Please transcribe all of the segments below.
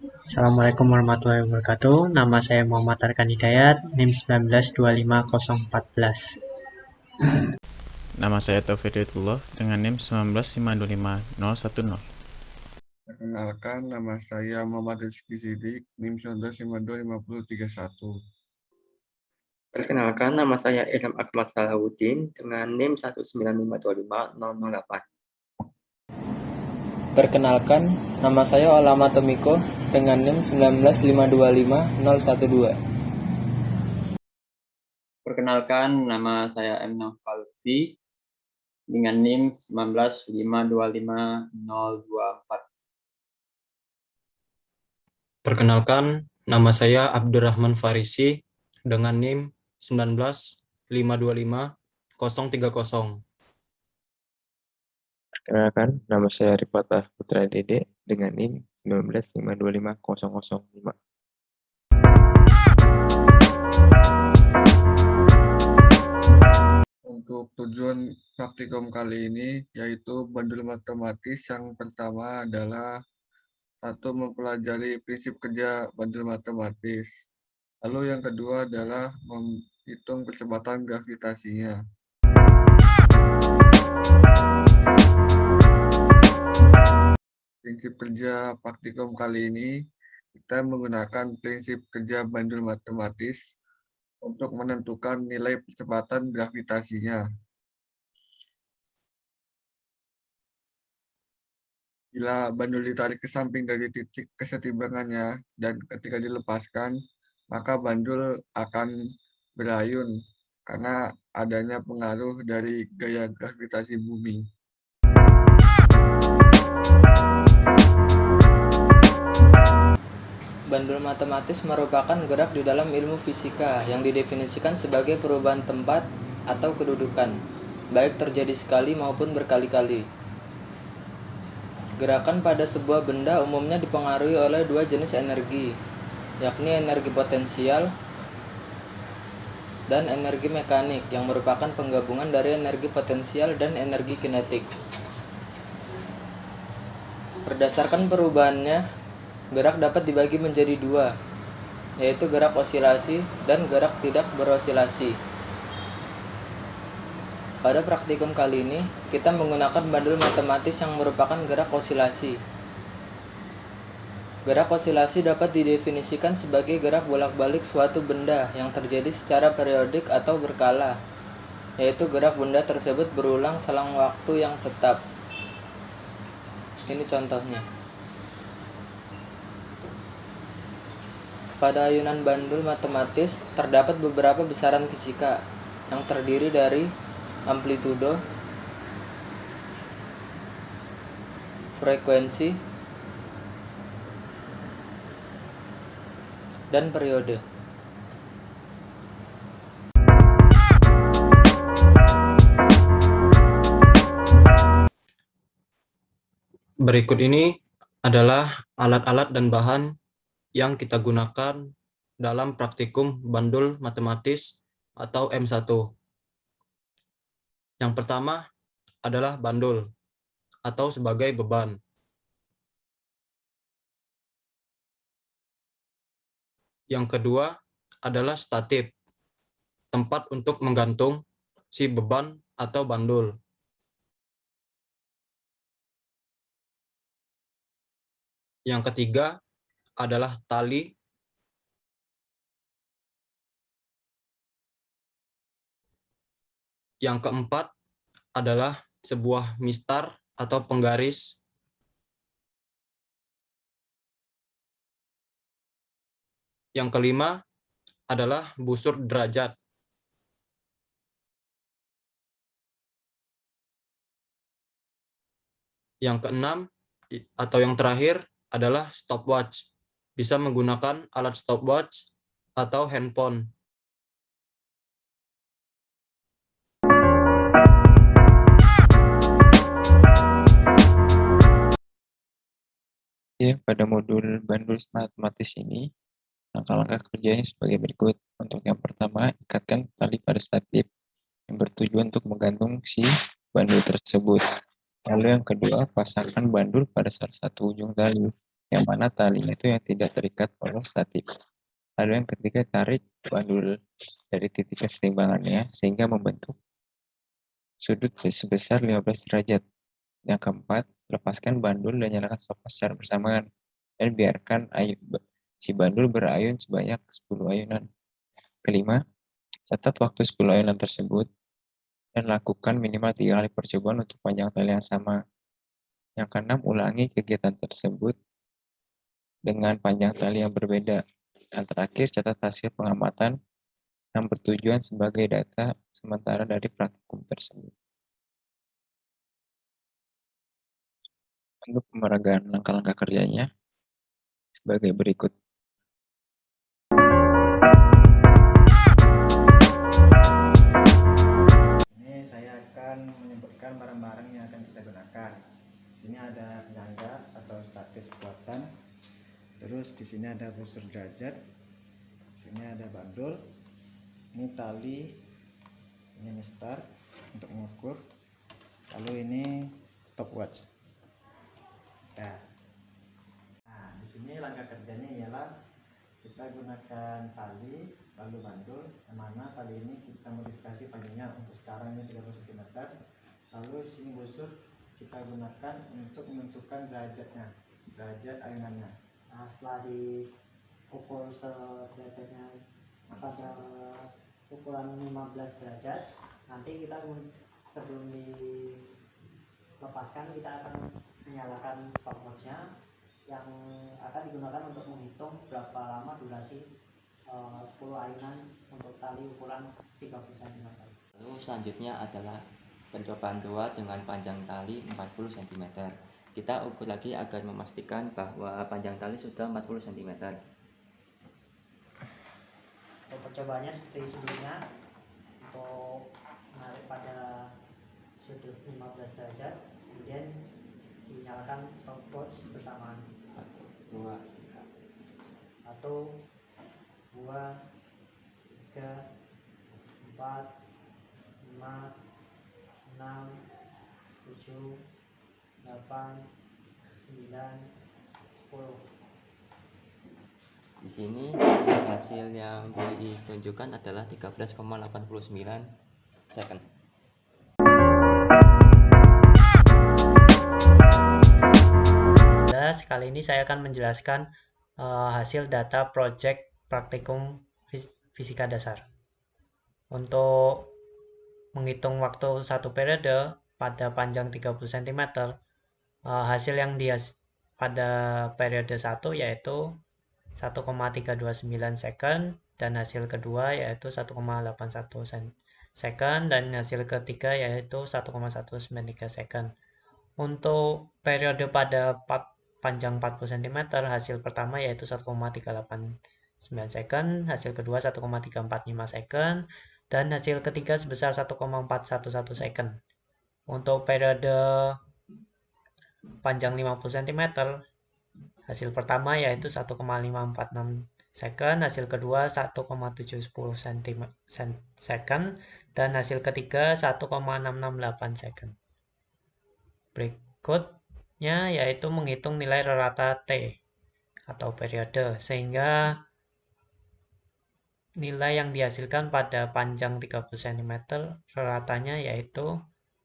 Assalamualaikum warahmatullahi wabarakatuh. Nama saya Muhammad Arkan Hidayat, NIM 1925014. Nama saya Taufik Hidayatullah dengan NIM 1952510. Perkenalkan, nama saya Muhammad Rizky Sidik, NIM 1952531. Perkenalkan, nama saya Ilham Ahmad Salahuddin dengan NIM 19525-008. Perkenalkan, nama saya Olama Tomiko dengan NIM 19525-012. Perkenalkan, nama saya M. Naufal Lutfi dengan NIM 19525-024. Perkenalkan, nama saya Abdurrahman Farisi dengan NIM 19525-030. Perkenalkan, nama saya Rifatah Putra Dede dengan NIM 195250005. Untuk tujuan praktikum kali ini yaitu bandul matematis. Yang pertama adalah mempelajari prinsip kerja bandul matematis. Lalu yang kedua adalah menghitung percepatan gravitasinya. Prinsip kerja praktikum kali ini kita menggunakan prinsip kerja bandul matematis untuk menentukan nilai percepatan gravitasinya. Bila bandul ditarik ke samping dari titik kesetimbangannya dan ketika dilepaskan, maka bandul akan berayun karena adanya pengaruh dari gaya gravitasi bumi. Bandul matematis merupakan gerak di dalam ilmu fisika yang didefinisikan sebagai perubahan tempat atau kedudukan, baik terjadi sekali maupun berkali-kali. Gerakan pada sebuah benda umumnya dipengaruhi oleh dua jenis energi, yakni energi potensial dan energi mekanik yang merupakan penggabungan dari energi potensial dan energi kinetik. Berdasarkan perubahannya, gerak dapat dibagi menjadi dua, yaitu gerak osilasi dan gerak tidak berosilasi. Pada praktikum kali ini, kita menggunakan bandul matematis yang merupakan gerak osilasi. Gerak osilasi dapat didefinisikan sebagai gerak bolak-balik suatu benda yang terjadi secara periodik atau berkala, yaitu gerak benda tersebut berulang selang waktu yang tetap. Ini contohnya. Pada ayunan bandul matematis terdapat beberapa besaran fisika yang terdiri dari amplitudo, frekuensi, dan periode. Berikut ini adalah alat-alat dan bahan yang kita gunakan dalam praktikum bandul matematis atau M1. Yang pertama adalah bandul atau sebagai beban. Yang kedua adalah statif, tempat untuk menggantung si beban atau bandul. Yang ketiga adalah tali. Yang keempat adalah sebuah mistar atau penggaris. Yang kelima adalah busur derajat. Yang keenam atau yang terakhir adalah stopwatch. Bisa menggunakan alat stopwatch atau handphone. Ya, pada modul bandul matematis ini, langkah-langkah kerjanya sebagai berikut. Untuk yang pertama, ikatkan tali pada statif yang bertujuan untuk menggantung si bandul tersebut. Lalu yang kedua, pasangkan bandul pada salah satu ujung tali. yang mana talinya itu yang tidak terikat polos statif. Lalu yang ketiga, tarik bandul dari titik keseimbangannya sehingga membentuk sudut sebesar 15 derajat. Yang keempat, lepaskan bandul dan nyalakan stopwatch secara bersamaan dan biarkan si bandul berayun sebanyak 10 ayunan. Kelima, catat waktu 10 ayunan tersebut dan lakukan minimal 3 kali percobaan untuk panjang tali yang sama. Yang keenam, ulangi kegiatan tersebut dengan panjang tali yang berbeda. Dan terakhir, catat hasil pengamatan yang bertujuan sebagai data sementara dari praktikum tersebut. Untuk pemeragaan langkah-langkah kerjanya sebagai berikut. Ini saya akan menyebutkan barang-barang yang akan kita gunakan. Di sini ada penyangga atau statif kekuatan. Terus di sini ada busur derajat. Di sini ada bandul. Ini tali. Ini mistar untuk mengukur. Lalu ini stopwatch. Nah, di sini langkah kerjanya ialah kita gunakan tali lalu bandul, yang mana tali ini kita modifikasi panjangnya untuk sekarang ini 30 cm. Lalu sini busur kita gunakan untuk menentukan derajatnya, derajat ayunannya. Nah, setelah diukur derajatnya pada ukuran 15 derajat, nanti kita sebelum dilepaskan kita akan menyalakan stopwatchnya yang akan digunakan untuk menghitung berapa lama durasi 10 ayunan untuk tali ukuran 30 cm. Lalu selanjutnya adalah pencobaan dua dengan panjang tali 40 cm. Kita ukur lagi agar memastikan bahwa panjang tali sudah 40 cm. Untuk percobaannya seperti sebelumnya, untuk menarik pada sudut 15 derajat, kemudian dinyalakan stopwatch bersamaan. 1, 2, 3, 4, 5, 6, 7, 8, 9, 10. Di sini hasil yang ditunjukkan adalah 13,89 second. Kali ini saya akan menjelaskan hasil data project praktikum fisika dasar. Untuk menghitung waktu satu periode pada panjang 30 cm, hasil yang pada periode 1 yaitu 1,329 second, dan hasil kedua yaitu 1,81 second, dan hasil ketiga yaitu 1,193 second. Untuk periode pada panjang 40 cm, hasil pertama yaitu 1,389 second, hasil kedua 1,345 second, dan hasil ketiga sebesar 1,411 second. Untuk periode panjang 50 cm, hasil pertama yaitu 1,546 second, hasil kedua 1,710 second, dan hasil ketiga 1,668 second. Berikutnya yaitu menghitung nilai rata T atau periode, sehingga nilai yang dihasilkan pada panjang 30 cm ratanya yaitu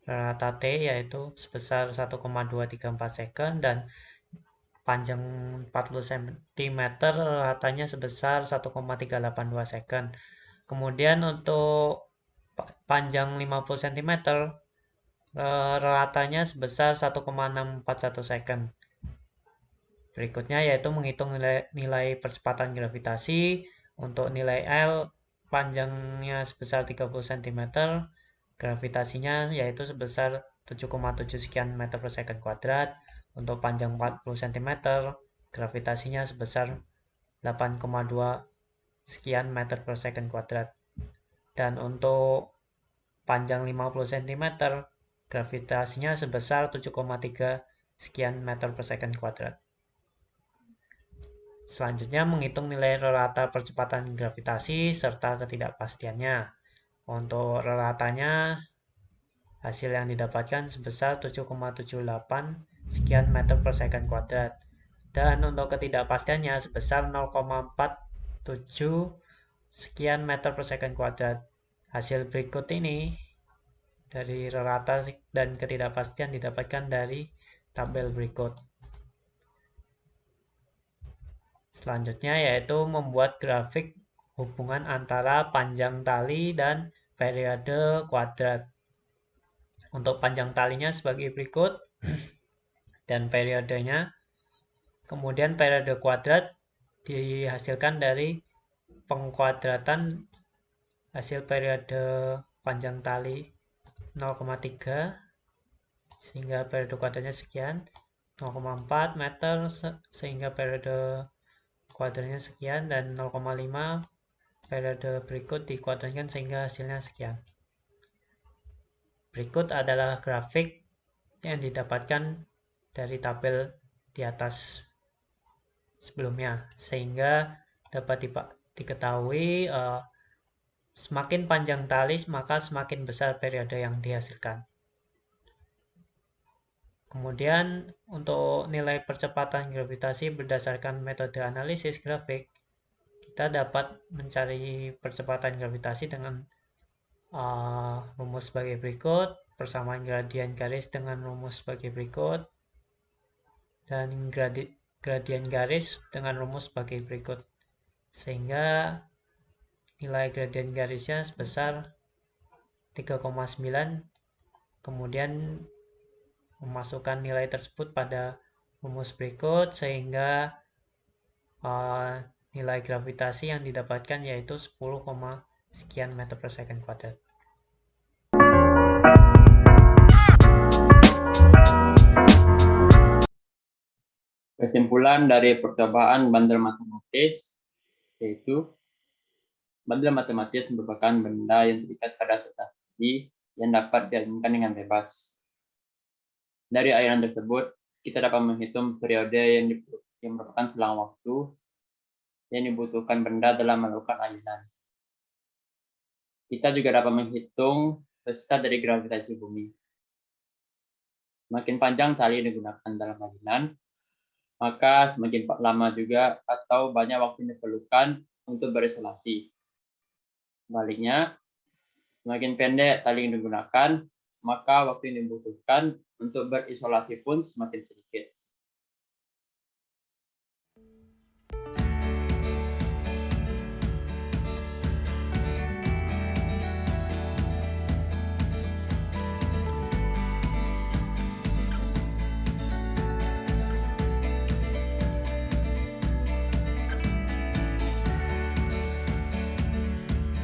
rata T yaitu sebesar 1,234 second, dan panjang 40 cm ratanya sebesar 1,382 second. Kemudian untuk panjang 50 cm ratanya sebesar 1,641 second. Berikutnya yaitu menghitung nilai percepatan gravitasi. Untuk nilai L, panjangnya sebesar 30 cm, gravitasinya yaitu sebesar 7,7 sekian meter per second kuadrat. Untuk panjang 40 cm, gravitasinya sebesar 8,2 sekian meter per second kuadrat. Dan untuk panjang 50 cm, gravitasinya sebesar 7,3 sekian meter per second kuadrat. Selanjutnya menghitung nilai rata percepatan gravitasi serta ketidakpastiannya. Untuk ratanya, hasil yang didapatkan sebesar 7,78 sekian meter per second kuadrat. dan untuk ketidakpastiannya sebesar 0,47 sekian meter per second kuadrat. Hasil berikut ini dari rata dan ketidakpastian didapatkan dari tabel berikut. Selanjutnya yaitu membuat grafik hubungan antara panjang tali dan periode kuadrat. Untuk panjang talinya sebagai berikut dan periodenya. Kemudian periode kuadrat dihasilkan dari pengkuadratan hasil periode panjang tali 0,3 sehingga periode kuadratnya sekian, 0,4 meter sehingga periode kuadratnya sekian, dan 0,5 periode berikut dikuadratkan sehingga hasilnya sekian. Berikut adalah grafik yang didapatkan dari tabel di atas sebelumnya, sehingga dapat diketahui semakin panjang tali maka semakin besar periode yang dihasilkan. Kemudian untuk nilai percepatan gravitasi berdasarkan metode analisis grafik, kita dapat mencari percepatan gravitasi dengan rumus sebagai berikut, persamaan gradien garis dengan rumus sebagai berikut, dan gradien garis dengan rumus sebagai berikut, sehingga nilai gradien garisnya sebesar 3,9. Kemudian memasukkan nilai tersebut pada rumus berikut sehingga nilai gravitasi yang didapatkan yaitu 10, sekian meter per second kuadrat. Kesimpulan dari percobaan bandel matematis yaitu bandel matematis merupakan benda yang terikat pada substansi tinggi yang dapat diainkan dengan bebas. Dari airan tersebut, kita dapat menghitung periode yang merupakan selang waktu yang dibutuhkan benda dalam melakukan ayunan. Kita juga dapat menghitung besar dari gravitasi bumi. Semakin panjang tali yang digunakan dalam ayunan, maka semakin lama juga atau banyak waktu yang diperlukan untuk berisolasi. Sebaliknya, semakin pendek tali yang digunakan, maka waktu yang dibutuhkan untuk berisolasi pun semakin sedikit.